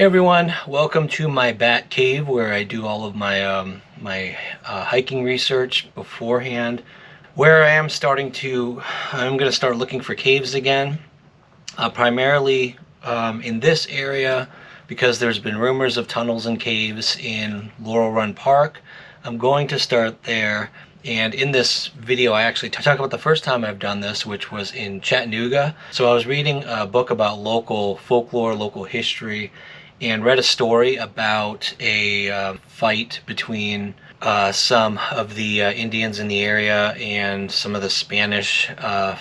Hey everyone, welcome to my bat cave where I do all of my hiking research beforehand. Where I am I'm going to start looking for caves again, primarily in this area because there's been rumors of tunnels and caves in Laurel Run Park. I'm going to start there. And in this video, I actually talk about the first time I've done this, which was in Chattanooga. So I was reading a book about local folklore, local history, and read a story about a fight between some of the Indians in the area and some of the Spanish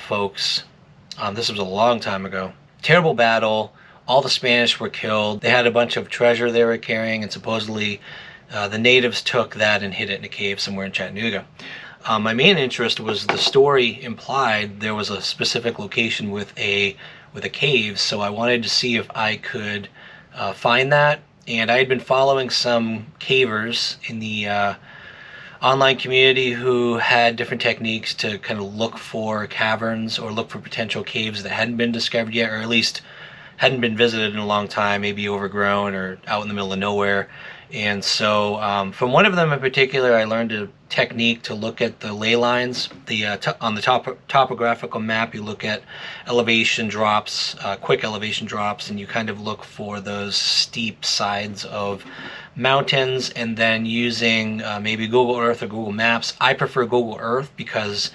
folks. This was a long time ago. Terrible battle. All the Spanish were killed. They had a bunch of treasure they were carrying, and supposedly the natives took that and hid it in a cave somewhere in Chattanooga. My main interest was the story implied there was a specific location with a cave, so I wanted to see if I could find that. And I had been following some cavers in the online community who had different techniques to kind of look for caverns or look for potential caves that hadn't been discovered yet, or at least hadn't been visited in a long time, maybe overgrown or out in the middle of nowhere. And so from one of them in particular, I learned a technique to look at the ley lines. On the topographical map, you look at elevation drops, quick elevation drops, and you kind of look for those steep sides of mountains, and then using maybe Google Earth or Google Maps. I prefer Google Earth because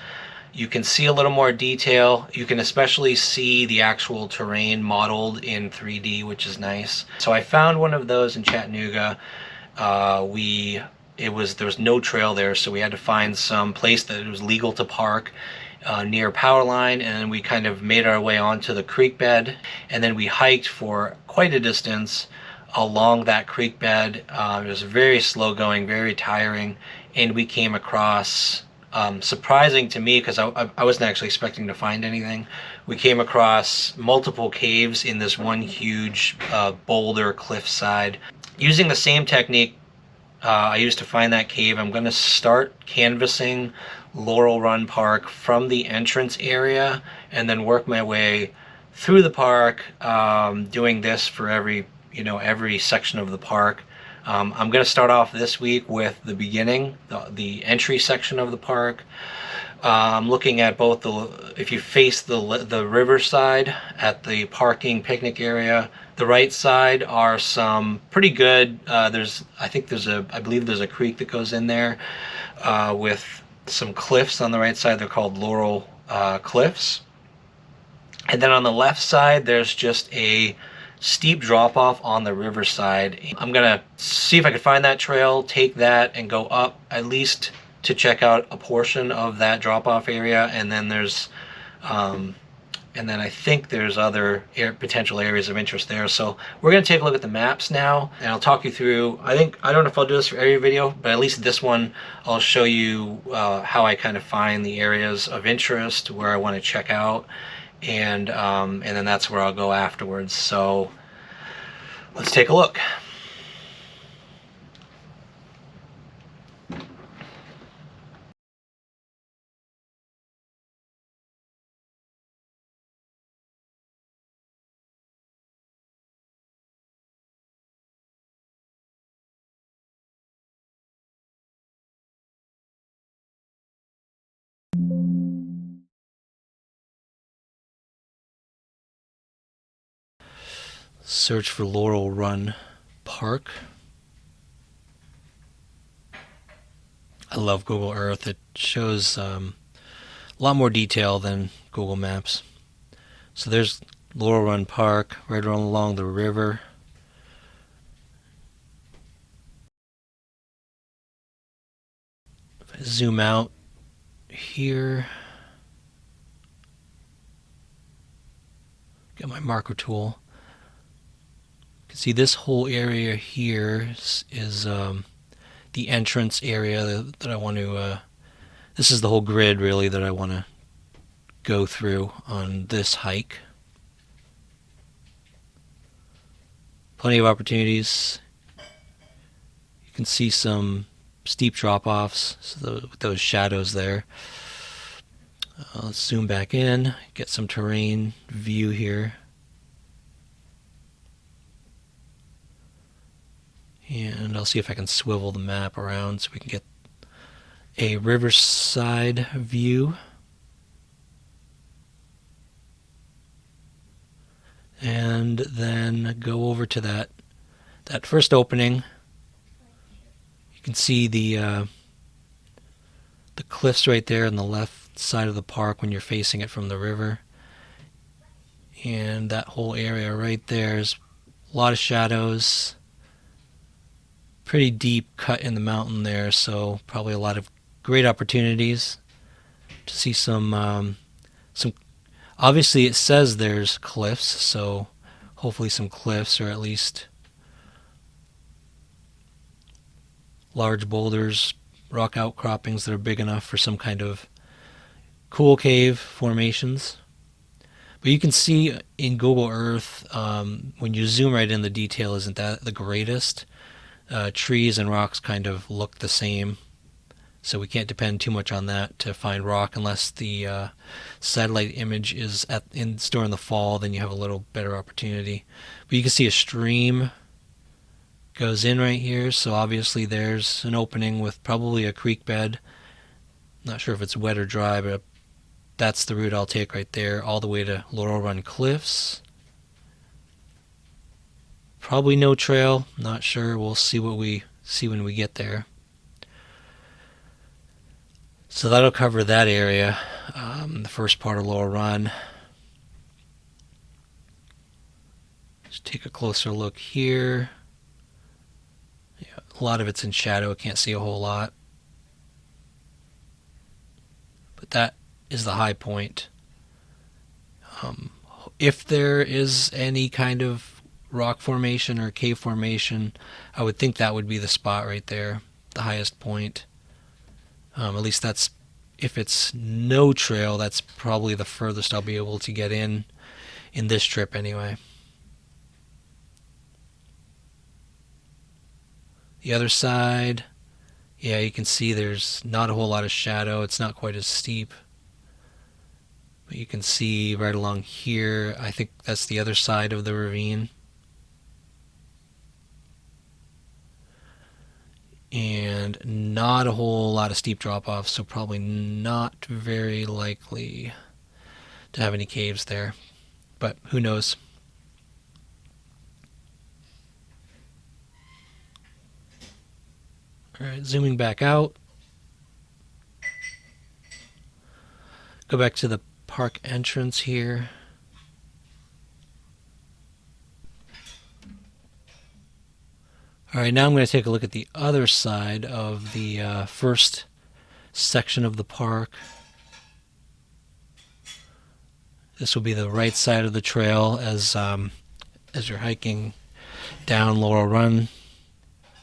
you can see a little more detail. You can especially see the actual terrain modeled in 3D, which is nice. So I found one of those in Chattanooga. There was no trail there, so we had to find some place that it was legal to park near power line, and we kind of made our way onto the creek bed, and then we hiked for quite a distance along that creek bed. It was very slow going, very tiring, and we came across, surprising to me because I wasn't actually expecting to find anything, we came across multiple caves in this one huge boulder cliffside. Using the same technique I used to find that cave, I'm going to start canvassing Laurel Run Park from the entrance area and then work my way through the park, doing this for every section of the park. I'm going to start off this week with the beginning, the entry section of the park. I'm looking at both if you face the riverside at the parking picnic area, the right side are some pretty good, I believe there's a creek that goes in there with some cliffs on the right side. They're called Laurel Cliffs. And then on the left side, there's just a steep drop off on the riverside. I'm gonna see if I can find that trail, take that, and go up at least to check out a portion of that drop off area. And then I think there's other potential areas of interest there. So we're going to take a look at the maps now, and I'll talk you through. I don't know if I'll do this for every video, but at least this one I'll show you how I kind of find the areas of interest where I want to check out, and then that's where I'll go afterwards. So let's take a look. Search for Laurel Run Park. I love Google Earth. It shows a lot more detail than Google Maps. So there's Laurel Run Park, right along the river. If I zoom out here, get my marker tool. You can see this whole area here is the entrance area that I want to. This is the whole grid really that I want to go through on this hike. Plenty of opportunities. You can see some steep drop-offs, so with those shadows there. Let's zoom back in, get some terrain view here. And I'll see if I can swivel the map around so we can get a riverside view. And then go over to that first opening. You can see the cliffs right there on the left side of the park when you're facing it from the river. And that whole area right there is a lot of shadows. Pretty deep cut in the mountain there, so probably a lot of great opportunities to see some. Obviously, it says there's cliffs, so hopefully some cliffs, or at least large boulders, rock outcroppings that are big enough for some kind of cool cave formations. But you can see in Google Earth, when you zoom right in, the detail isn't that the greatest. Trees and rocks kind of look the same, so we can't depend too much on that to find rock unless the satellite image is stored in the fall. Then you have a little better opportunity. But you can see a stream goes in right here, so obviously there's an opening with probably a creek bed. Not sure if it's wet or dry, but that's the route I'll take right there, all the way to Laurel Run Cliffs. Probably no trail, not sure. We'll see what we see when we get there. So that'll cover that area, the first part of Laurel Run. Just take a closer look here. Yeah, a lot of it's in shadow. I can't see a whole lot. But that is the high point. If there is any kind of rock formation or cave formation, I would think that would be the spot right there, the highest point. At least that's, if it's no trail, that's probably the furthest I'll be able to get in this trip anyway. The other side, yeah, you can see there's not a whole lot of shadow. It's not quite as steep. But you can see right along here, I think that's the other side of the ravine. And not a whole lot of steep drop-offs, so probably not very likely to have any caves there. But who knows? Alright, zooming back out. Go back to the park entrance here. Alright, now I'm going to take a look at the other side of the first section of the park. This will be the right side of the trail as you're hiking down Laurel Run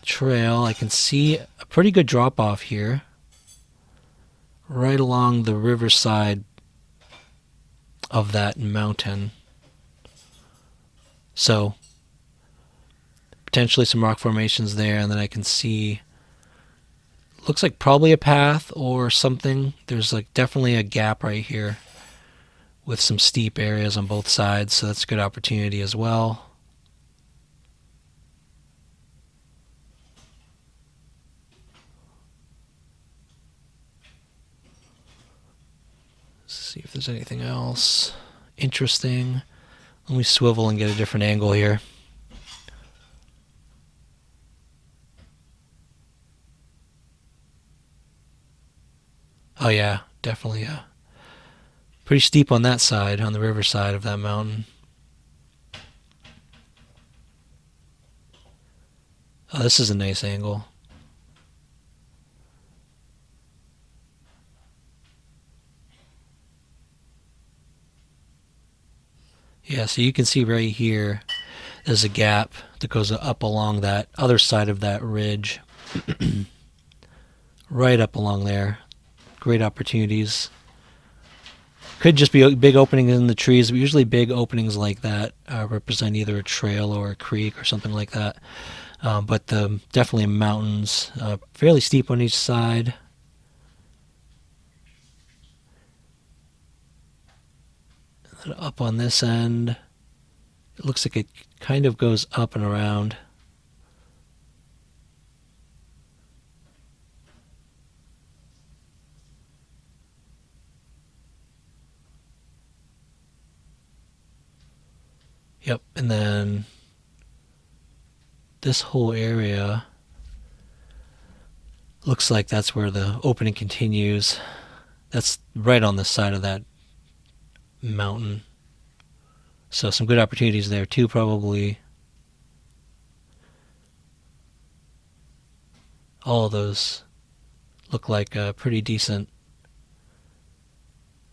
Trail. I can see a pretty good drop off here, right along the riverside of that mountain. So potentially some rock formations there, and then I can see, looks like probably a path or something. There's like definitely a gap right here with some steep areas on both sides, so that's a good opportunity as well. Let's see if there's anything else interesting. Let me swivel and get a different angle here. Oh yeah, definitely pretty steep on that side, on the riverside of that mountain. Oh, this is a nice angle. Yeah, so you can see right here, there's a gap that goes up along that other side of that ridge. Right up along there. Great opportunities. Could just be a big opening in the trees, but usually big openings like that represent either a trail or a creek or something like that. But definitely mountains, fairly steep on each side. And up on this end, it looks like it kind of goes up and around. Yep, and then this whole area looks like that's where the opening continues. That's right on the side of that mountain. So some good opportunities there too, probably. All of those look like pretty decent,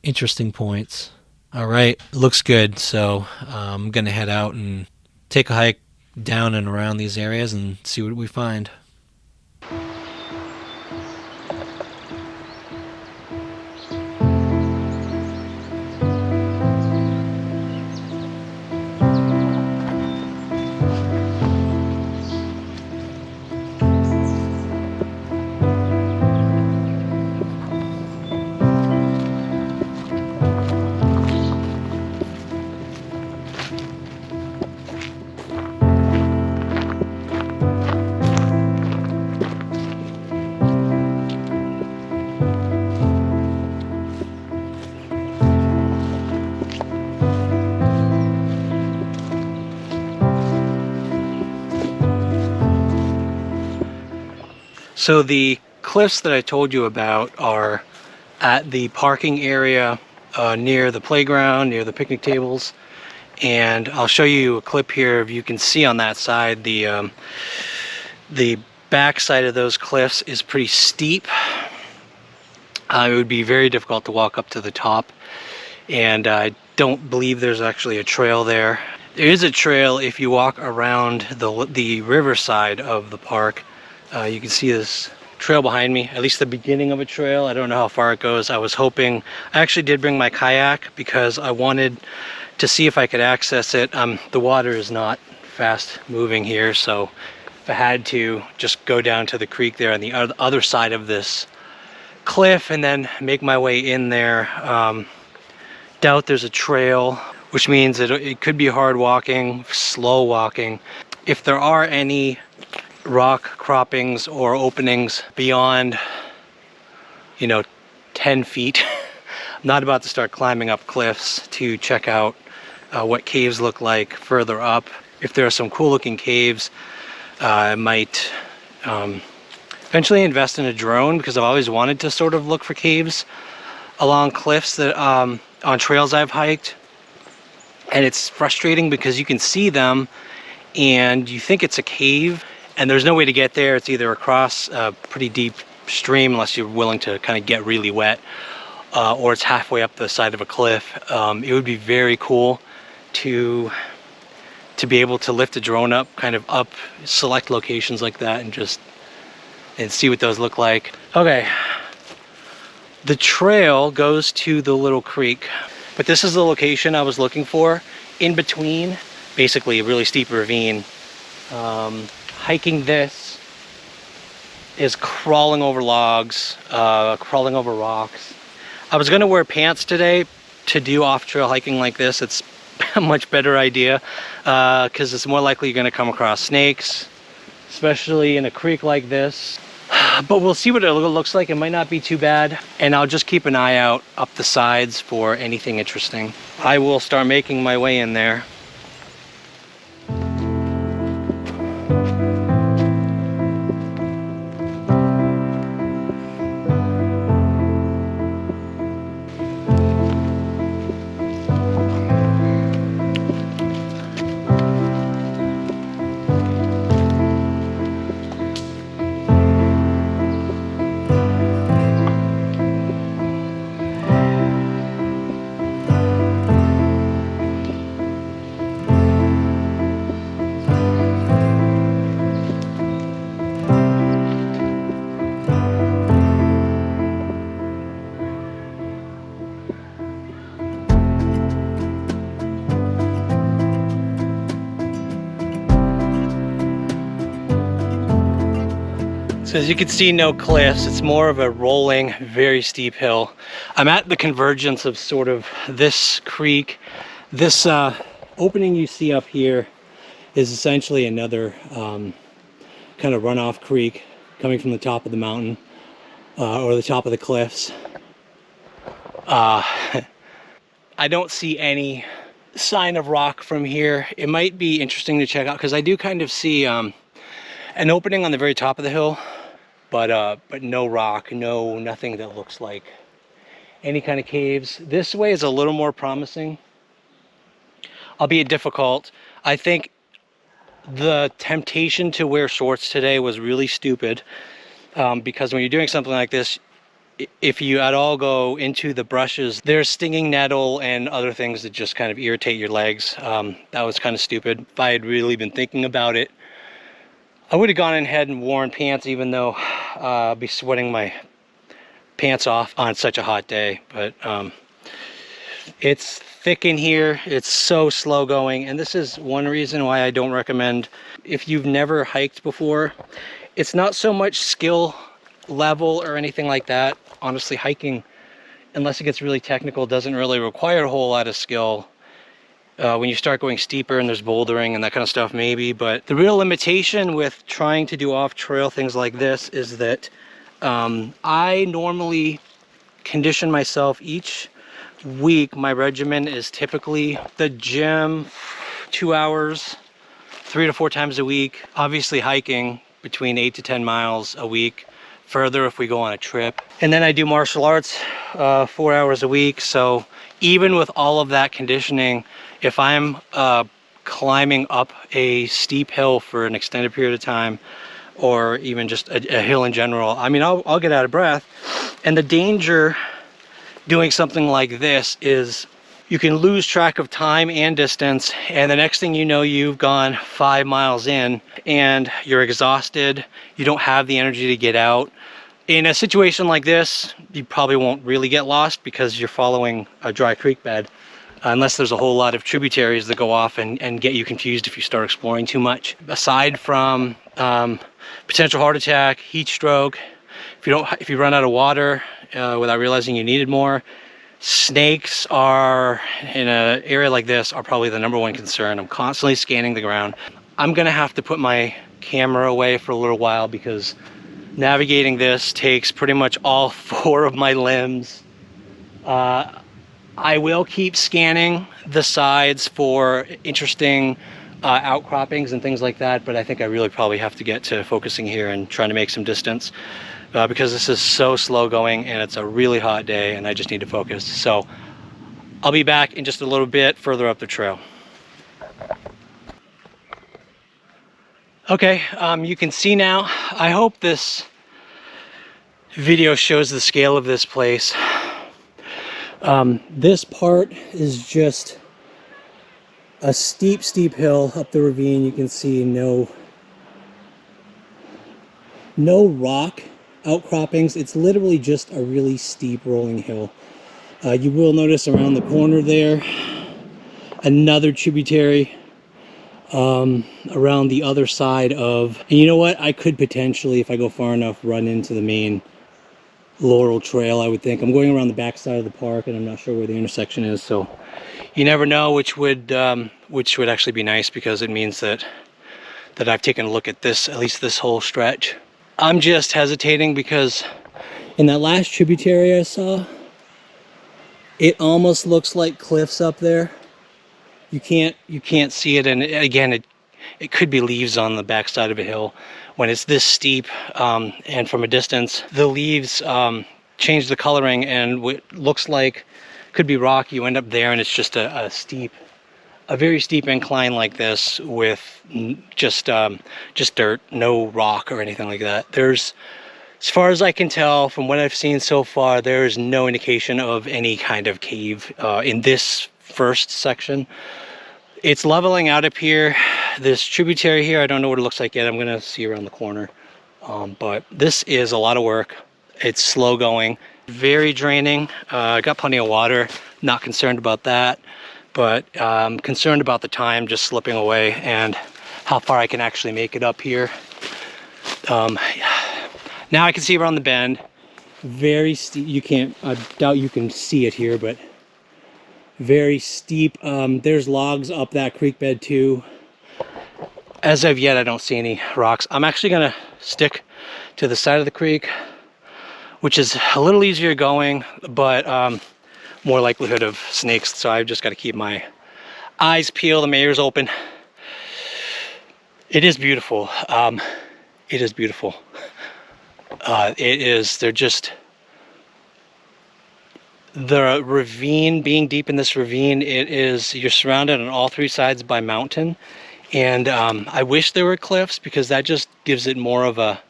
interesting points. All right, looks good. So I'm going to head out and take a hike down and around these areas and see what we find. So the cliffs that I told you about are at the parking area near the playground, near the picnic tables. And I'll show you a clip here. If you can see on that side, the back side of those cliffs is pretty steep. It would be very difficult to walk up to the top. And I don't believe there's actually a trail there. There is a trail if you walk around the riverside of the park. You can see this trail behind me, at least the beginning of a trail. I don't know how far it goes. I was hoping, I actually did bring my kayak because I wanted to see if I could access it. The water is not fast moving here, so if I had to just go down to the creek there on the other side of this cliff and then make my way in there. Doubt there's a trail, which means it could be hard walking, slow walking. If there are any rock croppings or openings beyond 10 feet, I'm not about to start climbing up cliffs to check out what caves look like further up. If there are some cool looking caves, I might eventually invest in a drone, because I've always wanted to sort of look for caves along cliffs that on trails I've hiked. And it's frustrating because you can see them and you think it's a cave, and there's no way to get there. It's either across a pretty deep stream, unless you're willing to kind of get really wet, or it's halfway up the side of a cliff. It would be very cool to be able to lift a drone up, kind of up select locations like that, and see what those look like. Okay, the trail goes to the little creek, but this is the location I was looking for, in between basically a really steep ravine. Hiking this is crawling over logs, crawling over rocks. I was gonna wear pants today to do off-trail hiking like this. It's a much better idea because it's more likely you're gonna come across snakes, especially in a creek like this. But we'll see what it looks like. It might not be too bad, and I'll just keep an eye out up the sides for anything interesting. I will start making my way in there. So as you can see, no cliffs. It's more of a rolling, very steep hill. I'm at the convergence of sort of this creek. This opening you see up here is essentially another kind of runoff creek coming from the top of the mountain or the top of the cliffs. I don't see any sign of rock from here. It might be interesting to check out because I do kind of see an opening on the very top of the hill, but no rock, nothing that looks like any kind of caves. This way is a little more promising, albeit difficult. I think the temptation to wear shorts today was really stupid, because when you're doing something like this, if you at all go into the brushes, there's stinging nettle and other things that just kind of irritate your legs. That was kind of stupid. If I had really been thinking about it, I would have gone ahead and worn pants, even though I'd be sweating my pants off on such a hot day. But it's thick in here. It's so slow going, and this is one reason why I don't recommend, if you've never hiked before, it's not so much skill level or anything like that. Honestly, hiking, unless it gets really technical, doesn't really require a whole lot of skill. When you start going steeper and there's bouldering and that kind of stuff, maybe. But the real limitation with trying to do off-trail things like this is that I normally condition myself each week. My regimen is typically the gym 2 hours, 3 to 4 times a week. Obviously hiking between 8 to 10 miles a week, further if we go on a trip. And then I do martial arts 4 hours a week. So even with all of that conditioning, if I'm climbing up a steep hill for an extended period of time, or even just a hill in general, I mean, I'll get out of breath. And the danger doing something like this is you can lose track of time and distance, and the next thing you know, you've gone 5 miles in and you're exhausted. You don't have the energy to get out. In a situation like this, you probably won't really get lost because you're following a dry creek bed, unless there's a whole lot of tributaries that go off and get you confused if you start exploring too much. Aside from potential heart attack, heat stroke, if you run out of water without realizing you needed more, snakes are, in an area like this, are probably the #1 concern. I'm constantly scanning the ground. I'm gonna have to put my camera away for a little while because navigating this takes pretty much all 4 of my limbs. I will keep scanning the sides for interesting outcroppings and things like that, but I think I really probably have to get to focusing here and trying to make some distance, because this is so slow going and it's a really hot day and I just need to focus. So I'll be back in just a little bit further up the trail. Okay, you can see now. I hope this video shows the scale of this place. This part is just a steep hill up the ravine. You can see no rock outcroppings. It's literally just a really steep rolling hill. You will notice around the corner there another tributary around the other side of, and you know what, I could potentially, if I go far enough, run into the main Laurel Trail. I would think. I'm going around the back side of the park and I'm not sure where the intersection is, so you never know, which would actually be nice because it means that I've taken a look at this, at least this whole stretch. I'm just hesitating because in that last tributary I saw, it almost looks like cliffs up there. You can't see it, and again, it could be leaves on the backside of a hill when it's this steep, and from a distance the leaves change the coloring, and what looks like could be rock, you end up there and it's just a very steep incline like this with just dirt, no rock or anything like that. There's, as far as I can tell from what I've seen so far, there is no indication of any kind of cave in this first section. It's leveling out up here. This tributary here, I don't know what it looks like yet. I'm gonna see around the corner, but this is a lot of work. It's slow going, very draining. I got plenty of water, not concerned about that, but I'm concerned about the time just slipping away and how far I can actually make it up here. Now I can see around the bend, very steep. I doubt you can see it here, but very steep. There's logs up that creek bed too. As of yet, I don't see any rocks. I'm actually gonna stick to the side of the creek, which is a little easier going, but more likelihood of snakes. So I've just got to keep my eyes peeled and my ears open. It is beautiful. It is beautiful. They're just, the ravine, being deep in this ravine, you're surrounded on all three sides by mountain. And I wish there were cliffs, because that just gives it more of a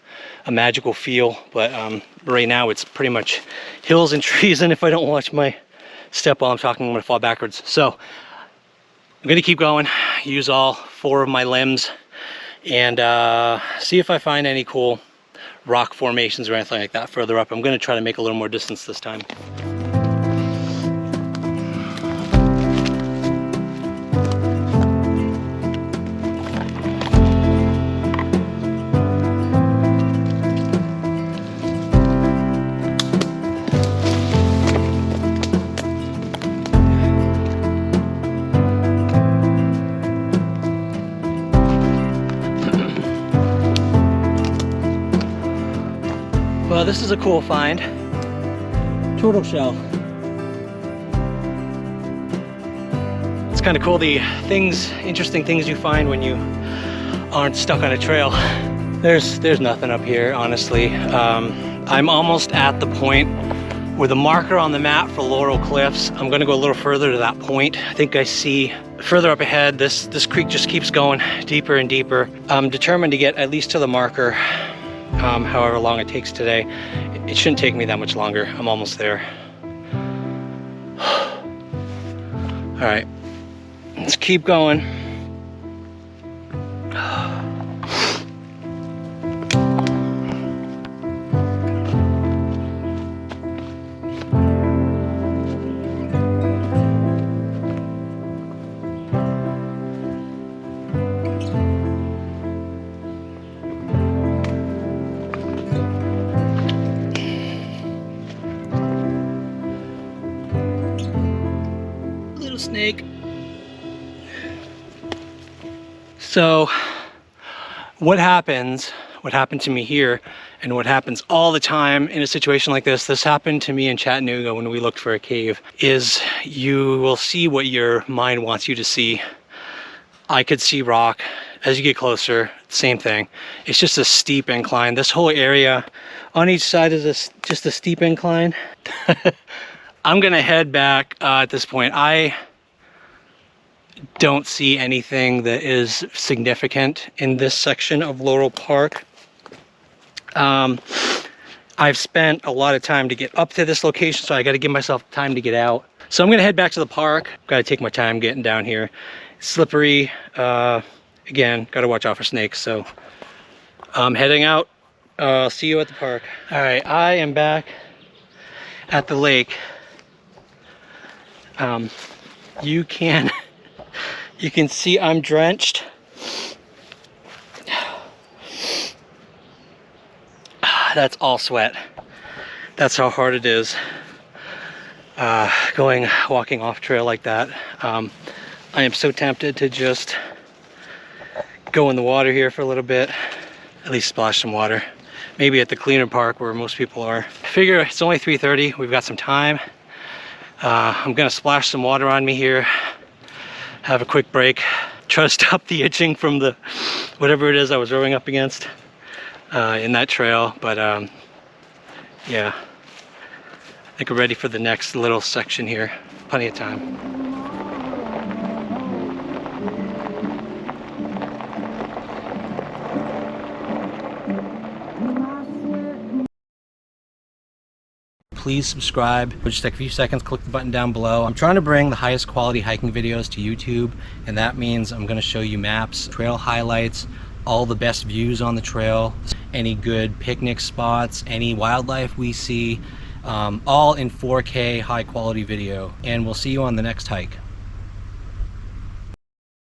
magical feel. But right now it's pretty much hills and trees, and if I don't watch my step while I'm talking, I'm gonna fall backwards. So I'm gonna keep going, use all 4 of my limbs, and see if I find any cool rock formations or anything like that further up. I'm gonna try to make a little more distance this time. Well, this is a cool find. Turtle shell. It's kind of cool, the interesting things you find when you aren't stuck on a trail. There's nothing up here, honestly. I'm almost at the point where the marker on the map for Laurel Cliffs, I'm gonna go a little further to that point. I think I see further up ahead, this creek just keeps going deeper and deeper. I'm determined to get at least to the marker. However long it takes today. It shouldn't take me that much longer. I'm almost there. All right, let's keep going. Snake. So what happened to me here, and what happens all the time in a situation like this happened to me in Chattanooga when we looked for a cave, is you will see what your mind wants you to see. I could see rock. As you get closer, same thing. It's just a steep incline. This whole area on each side is just a steep incline. I'm gonna head back at this point. I don't see anything that is significant in this section of Laurel Park. I've spent a lot of time to get up to this location, so I got to give myself time to get out. So I'm gonna head back to the park. Got to take my time getting down here. It's slippery. Again, got to watch out for snakes. So I'm heading out. See you at the park. All right, I am back at the lake. You can see I'm drenched. That's all sweat. That's how hard it is walking off trail like that. I am so tempted to just go in the water here for a little bit, at least splash some water. Maybe at the cleaner park where most people are. Figure it's only 3:30, we've got some time. I'm gonna splash some water on me here, have a quick break, try to stop the itching from the whatever it is I was rowing up against in that trail. But yeah, I think we're ready for the next little section here. Plenty of time. Please subscribe. Just take a few seconds, click the button down below. I'm trying to bring the highest quality hiking videos to YouTube, and that means I'm going to show you maps, trail highlights, all the best views on the trail, any good picnic spots, any wildlife we see, all in 4K high quality video. And we'll see you on the next hike.